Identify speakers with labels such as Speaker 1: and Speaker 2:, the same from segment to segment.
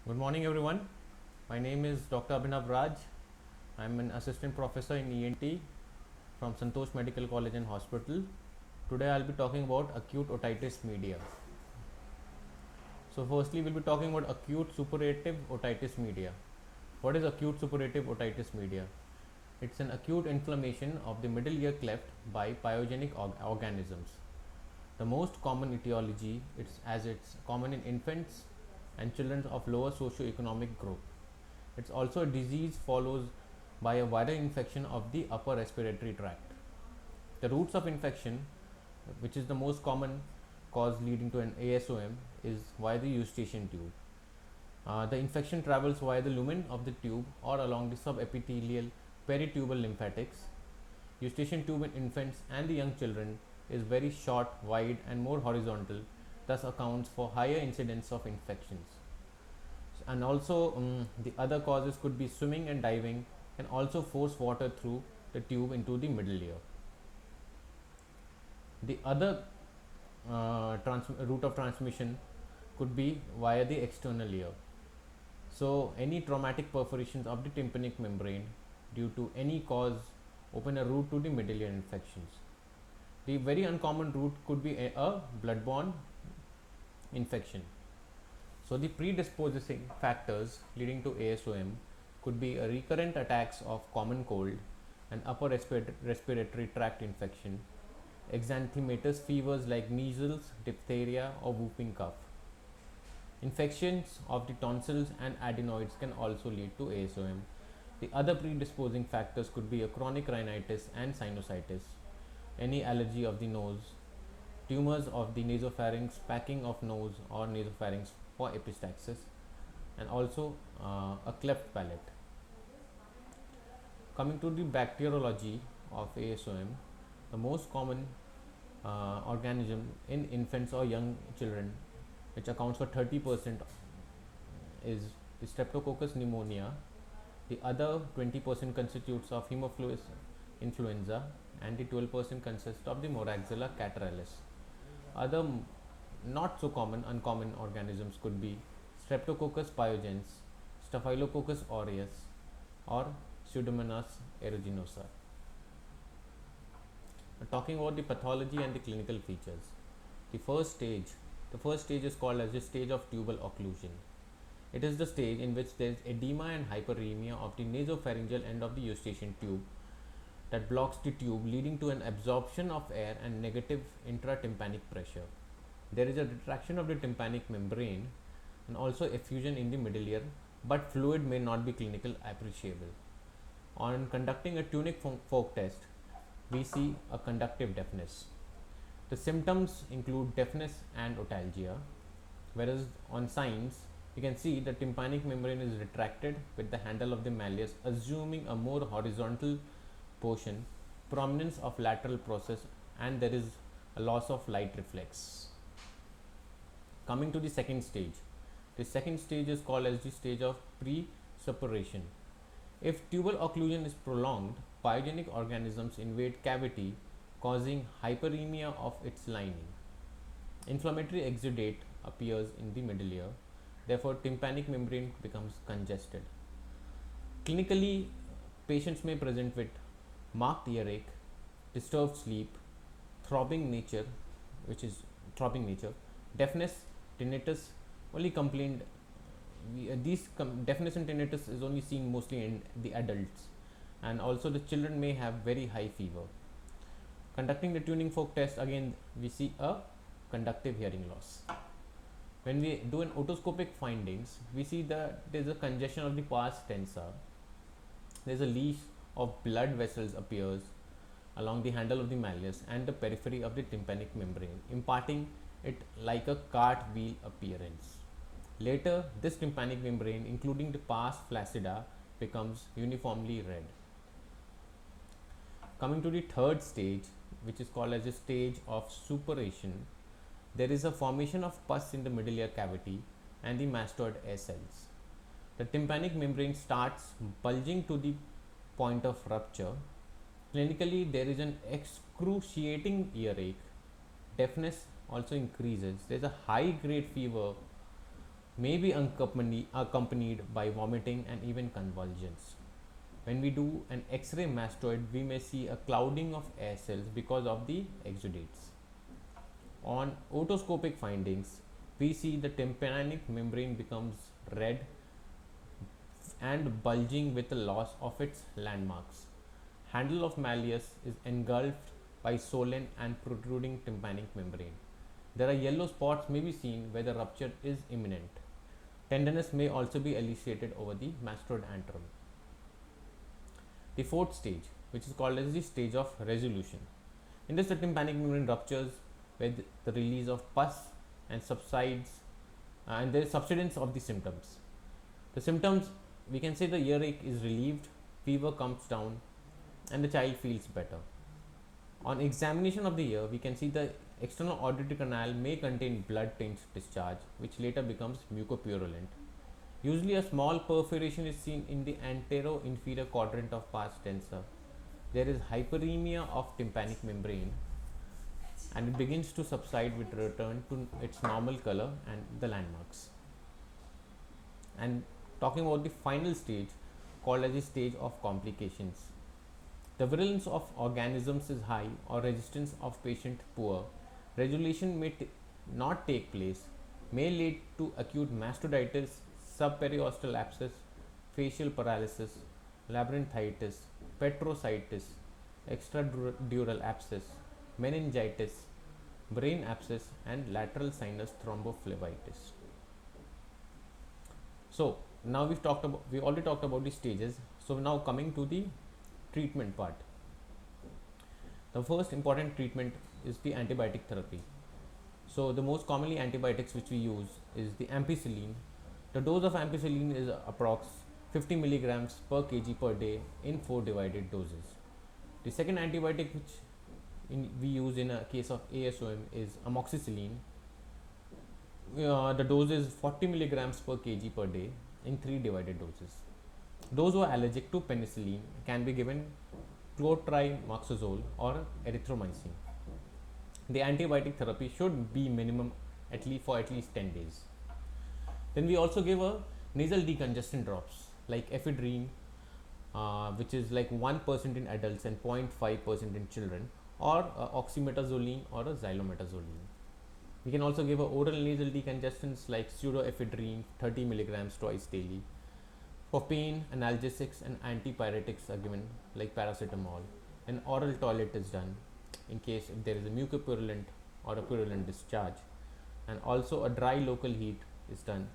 Speaker 1: Good morning, everyone. My name is Dr. Abhinav Raj. I am an assistant professor in ENT from Santosh Medical College and Hospital. Today, I'll be talking about acute otitis media. So, firstly, we'll be talking about acute suppurative otitis media. What is acute suppurative otitis media? It's an acute inflammation of the middle ear cleft by pyogenic organisms. The most common etiology it's common in infants and children of lower socio-economic group. It's also a disease followed by a viral infection of the upper respiratory tract. The routes of infection, which is the most common cause leading to an ASOM, is via the eustachian tube. The infection travels via the lumen of the tube or along the subepithelial peritubal lymphatics. Eustachian tube in infants and the young children is very short, wide, and more horizontal, thus accounts for higher incidence of infections. And also, the other causes could be swimming and diving, can also force water through the tube into the middle ear. The other route of transmission could be via the external ear. So, any traumatic perforations of the tympanic membrane due to any cause open a route to the middle ear infections. The very uncommon route could be a bloodborne infection. So, the predisposing factors leading to ASOM could be a recurrent attacks of common cold, an upper respiratory tract infection, exanthematous fevers like measles, diphtheria, or whooping cough. Infections of the tonsils and adenoids can also lead to ASOM. The other predisposing factors could be a chronic rhinitis and sinusitis, any allergy of the nose, tumors of the nasopharynx, packing of nose or nasopharynx for epistaxis, and also a cleft palate. Coming to the bacteriology of ASOM, the most common organism in infants or young children, which accounts for 30%, is the Streptococcus pneumonia. The other 20% constitutes of Haemophilus influenza, and the 12% consists of the Moraxella catarrhalis. Other not so common, uncommon organisms could be Streptococcus pyogenes, Staphylococcus aureus, or Pseudomonas aeruginosa. Talking about the pathology and the clinical features. The first stage is called as the stage of tubal occlusion. It is the stage in which there is edema and hyperemia of the nasopharyngeal end of the eustachian tube that blocks the tube, leading to an absorption of air and negative intratympanic pressure. There is a retraction of the tympanic membrane and also effusion in the middle ear, but fluid may not be clinical appreciable. On conducting a tunic fork test, we see a conductive deafness. The symptoms include deafness and otalgia, whereas on signs, you can see the tympanic membrane is retracted with the handle of the malleus, assuming a more horizontal portion, prominence of lateral process, and there is a loss of light reflex. Coming to the second stage is called as the stage of pre-suppuration. If tubal occlusion is prolonged, pyogenic organisms invade cavity, causing hyperemia of its lining. Inflammatory exudate appears in the middle ear, therefore tympanic membrane becomes congested. Clinically, patients may present with marked earache, disturbed sleep, throbbing nature, deafness, tinnitus. Only complained. Deafness and tinnitus is only seen mostly in the adults, and also the children may have very high fever. Conducting the tuning fork test, again we see a conductive hearing loss. When we do an otoscopic findings, we see that there is a congestion of the pars tensa. There is a leash of blood vessels appears along the handle of the malleus and the periphery of the tympanic membrane, imparting it like a cartwheel appearance. Later, this tympanic membrane, including the pars flaccida, becomes uniformly red. Coming to the third stage, which is called as a stage of suppuration, there is a formation of pus in the middle ear cavity and the mastoid air cells. The tympanic membrane starts bulging to the point of rupture. Clinically, there is an excruciating earache. Deafness also increases. There is a high grade fever may be accompanied by vomiting and even convulsions. When we do an X-ray mastoid, we may see a clouding of air cells because of the exudates. On otoscopic findings, we see the tympanic membrane becomes red and bulging with the loss of its landmarks. Handle of malleus is engulfed by swollen and protruding tympanic membrane. There are yellow spots may be seen where the rupture is imminent. Tenderness may also be elicited over the mastoid antrum. The fourth stage, which is called as the stage of resolution. In this, the tympanic membrane ruptures with the release of pus and subsides, and there is subsidence of the symptoms. The symptoms, we can say the earache is relieved, fever comes down, and the child feels better. On examination of the ear, we can see the external auditory canal may contain blood-tinged discharge, which later becomes mucopurulent. Usually a small perforation is seen in the antero-inferior quadrant of pars tensa. There is hyperemia of tympanic membrane and it begins to subside with return to its normal color and the landmarks. And talking about the final stage, called as the stage of complications. The virulence of organisms is high or resistance of patient poor. Resolution may not take place, may lead to acute mastoiditis, subperiosteal abscess, facial paralysis, labyrinthitis, petrositis, extradural abscess, meningitis, brain abscess, and lateral sinus thrombophlebitis. So now we already talked about the stages. So now coming to the treatment part. The first important treatment is the antibiotic therapy. So the most commonly antibiotics which we use is the ampicillin. The dose of ampicillin is approx 50 milligrams per kg per day in 4 divided doses. The second antibiotic which we use in a case of ASOM is amoxicillin. The dose is 40 milligrams per kg per day in 3 divided doses. Those who are allergic to penicillin can be given clotrimazole or erythromycin. The antibiotic therapy should be minimum for at least 10 days. Then we also give a nasal decongestant drops like ephedrine, which is like 1% in adults and 0.5% in children, or oxymetazoline or a xylometazoline. We can also give a oral nasal decongestants like pseudoephedrine 30 milligrams twice daily. For pain, analgesics and antipyretics are given like paracetamol. An oral toilet is done in case if there is a mucopurulent or a purulent discharge, and also a dry local heat is done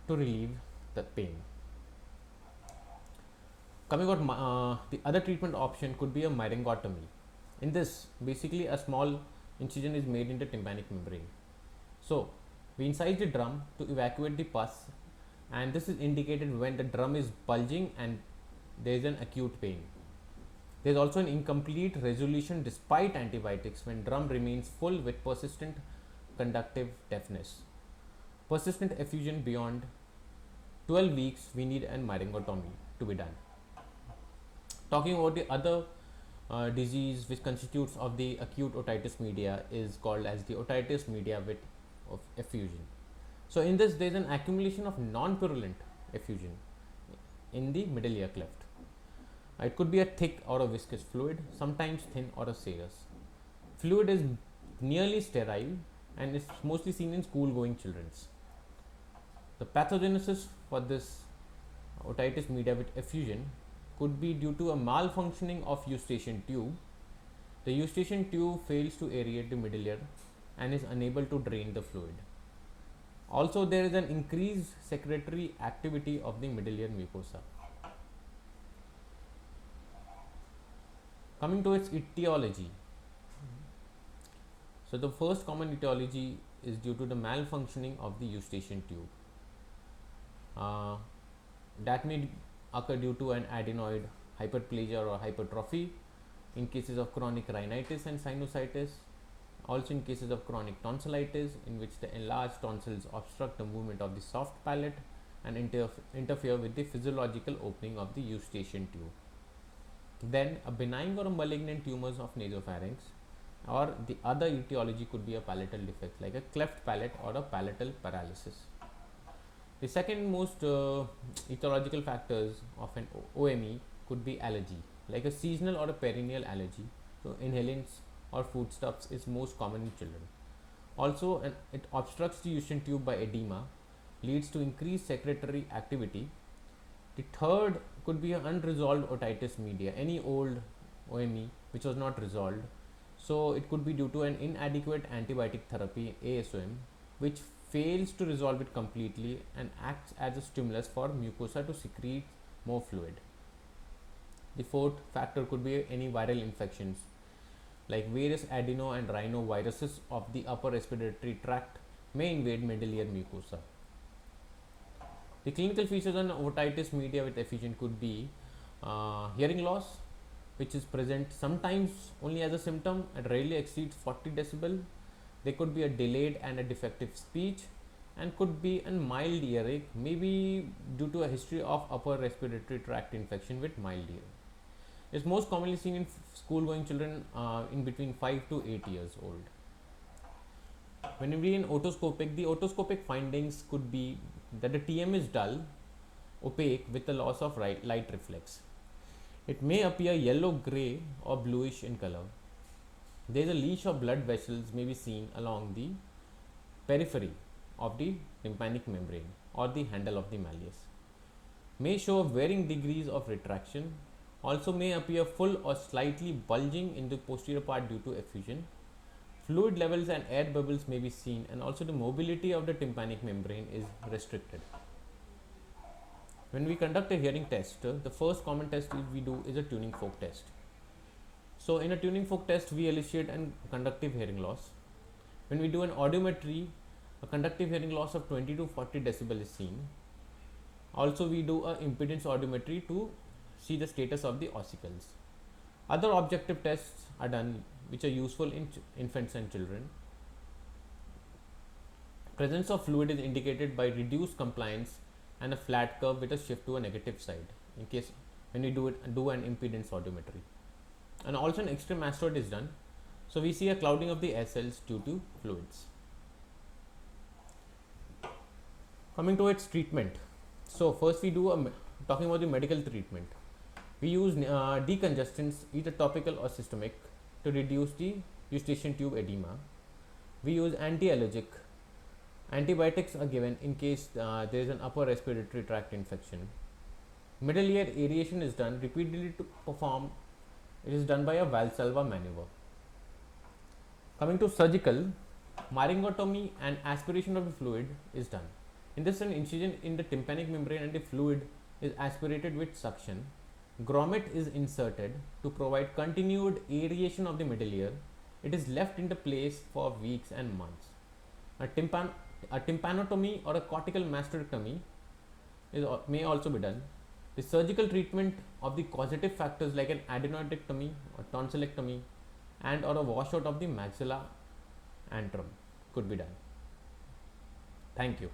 Speaker 1: to relieve the pain. Coming out, the other treatment option could be a myringotomy. In this, basically a small incision is made in the tympanic membrane. So we incise the drum to evacuate the pus, and this is indicated when the drum is bulging and there is an acute pain. There is also an incomplete resolution despite antibiotics when drum remains full with persistent conductive deafness. Persistent effusion beyond 12 weeks, we need a myringotomy to be done. Talking about the other disease which constitutes of the acute otitis media is called as the otitis media with effusion. So in this, there is an accumulation of non-purulent effusion in the middle ear cleft. It could be a thick or a viscous fluid, sometimes thin or a serous. Fluid is nearly sterile and is mostly seen in school-going children. The pathogenesis for this otitis media with effusion could be due to a malfunctioning of eustachian tube. The eustachian tube fails to aerate the middle ear and is unable to drain the fluid. Also, there is an increased secretory activity of the middle ear mucosa. Coming to its etiology. So the first common etiology is due to the malfunctioning of the eustachian tube. That may occur due to an adenoid hyperplasia or hypertrophy, in cases of chronic rhinitis and sinusitis, also in cases of chronic tonsillitis, in which the enlarged tonsils obstruct the movement of the soft palate and interfere with the physiological opening of the eustachian tube. Then a benign or a malignant tumors of nasopharynx, or the other etiology could be a palatal defect like a cleft palate or a palatal paralysis. The second most etiological factors of an OME could be allergy, like a seasonal or a perennial allergy to inhalants or foodstuffs is most common in children. Also, it obstructs the Eustachian tube by edema, leads to increased secretory activity. The third could be an unresolved otitis media, any old OME which was not resolved. So it could be due to an inadequate antibiotic therapy, ASOM, which fails to resolve it completely and acts as a stimulus for mucosa to secrete more fluid. The fourth factor could be any viral infections like various adeno and rhinoviruses of the upper respiratory tract may invade medullary mucosa. The clinical features on otitis media with effusion could be hearing loss, which is present sometimes only as a symptom and rarely exceeds 40 decibel. There could be a delayed and a defective speech and could be a mild earache, maybe due to a history of upper respiratory tract infection with mild earache. It's most commonly seen in school going children in between 5 to 8 years old. When we in otoscopic, the otoscopic findings could be that the TM is dull, opaque with a loss of light reflex. It may appear yellow, grey or bluish in color. There is a leash of blood vessels may be seen along the periphery of the tympanic membrane or the handle of the malleus. May show varying degrees of retraction. Also may appear full or slightly bulging in the posterior part due to effusion. Fluid levels and air bubbles may be seen, and also the mobility of the tympanic membrane is restricted. When we conduct a hearing test, the first common test we do is a tuning fork test. So in a tuning fork test, we elicit a conductive hearing loss. When we do an audiometry, a conductive hearing loss of 20 to 40 decibel is seen. Also we do a impedance audiometry to see the status of the ossicles. Other objective tests are done which are useful in infants and children. Presence of fluid is indicated by reduced compliance and a flat curve with a shift to a negative side in case when we do an impedance audiometry. And also an extreme mastoid is done. So we see a clouding of the air cells due to fluids. Coming to its treatment. So first we do talking about the medical treatment. We use decongestants, either topical or systemic, to reduce the Eustachian tube edema. We use anti-allergic. Antibiotics are given in case there is an upper respiratory tract infection. Middle ear aeration is done repeatedly to perform. It is done by a Valsalva maneuver. Coming to surgical, myringotomy and aspiration of the fluid is done. In this, an incision in the tympanic membrane and the fluid is aspirated with suction. Grommet is inserted to provide continued aeration of the middle ear. It is left into place for weeks and months. A tympanotomy or a cortical mastoidectomy may also be done. The surgical treatment of the causative factors like an adenoidectomy or tonsillectomy and or a washout of the maxilla antrum could be done. Thank you.